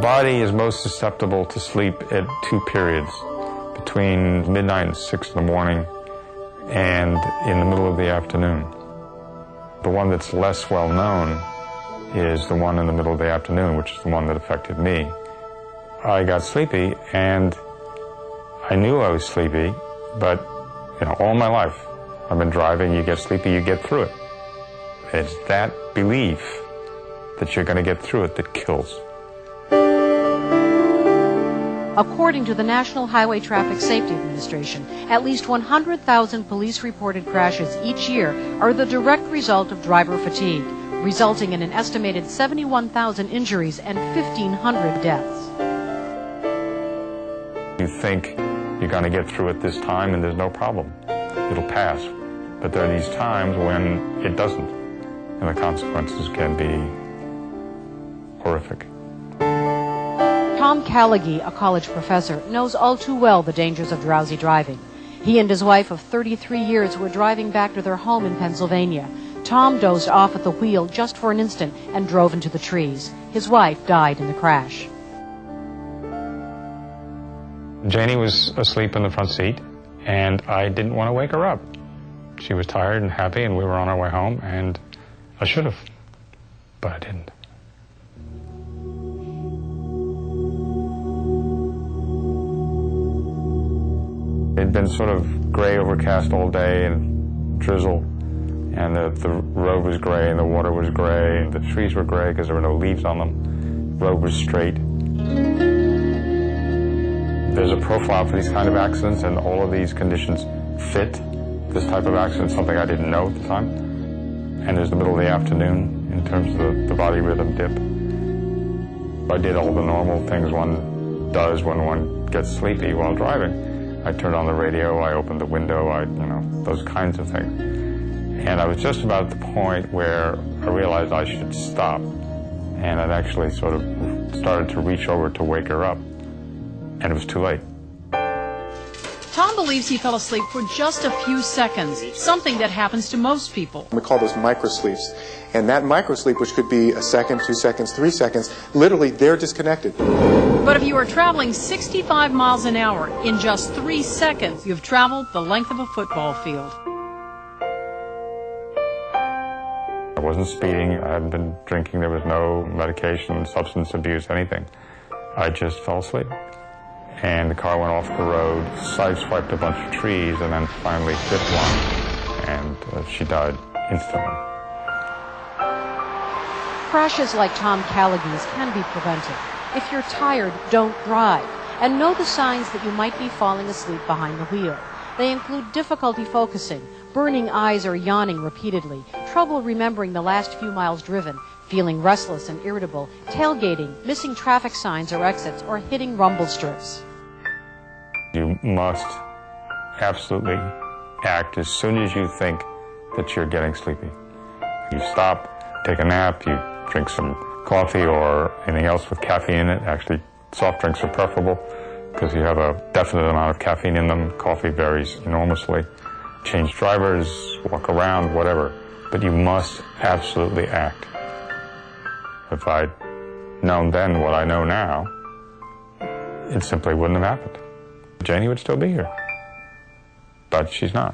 body is most susceptible to sleep at two periods, between midnight and 6 in the morning and in the middle of the afternoon. The one that's less well known is the one in the middle of the afternoon, which is the one that affected me. I got sleepy, and I knew I was sleepy, but all my life I've been driving, you get sleepy, you get through it. It's that belief that you're going to get through it that kills. According to the National Highway Traffic Safety Administration, at least 100,000 police-reported crashes each year are the direct result of driver fatigue, resulting in an estimated 71,000 injuries and 1,500 deaths. You think you're going to get through it this time and there's no problem. It'll pass. But there are these times when it doesn't, and the consequences can be horrific. Tom Callaghy, a college professor, knows all too well the dangers of drowsy driving. He and his wife of 33 years were driving back to their home in Pennsylvania. Tom dozed off at the wheel just for an instant and drove into the trees. His wife died in the crash. Janie was asleep in the front seat, and I didn't want to wake her up. She was tired and happy, and we were on our way home, and I should have, but I didn't. It'd been sort of gray, overcast all day, and drizzle, and the road was gray, and the water was gray, and the trees were gray because there were no leaves on them. The road was straight. There's a profile for these kind of accidents, and all of these conditions fit this type of accident, something I didn't know at the time. And there's the middle of the afternoon in terms of the body rhythm dip. I did all the normal things one does when one gets sleepy while driving. I turned on the radio, I opened the window, those kinds of things. And I was just about at the point where I realized I should stop. And I'd actually sort of started to reach over to wake her up. And it was too late. Tom believes he fell asleep for just a few seconds, something that happens to most people. We call those microsleeps. And that microsleep, which could be a second, 2 seconds, 3 seconds, literally they're disconnected. But if you are traveling 65 miles an hour in just 3 seconds, you've traveled the length of a football field. I wasn't speeding, I hadn't been drinking, there was no medication, substance abuse, anything. I just fell asleep. And the car went off the road, sideswiped a bunch of trees, and then finally hit one, and she died instantly. Crashes like Tom Callaghy's can be prevented. If you're tired, don't drive, and know the signs that you might be falling asleep behind the wheel. They include difficulty focusing, burning eyes or yawning repeatedly, trouble remembering the last few miles driven, feeling restless and irritable, tailgating, missing traffic signs or exits, or hitting rumble strips. You must absolutely act as soon as you think that you're getting sleepy. You stop, take a nap, you drink some coffee or anything else with caffeine in it. Actually, soft drinks are preferable because you have a definite amount of caffeine in them. Coffee varies enormously. Change drivers, walk around, whatever. But you must absolutely act. If I'd known then what I know now, it simply wouldn't have happened. Janie would still be here, but she's not.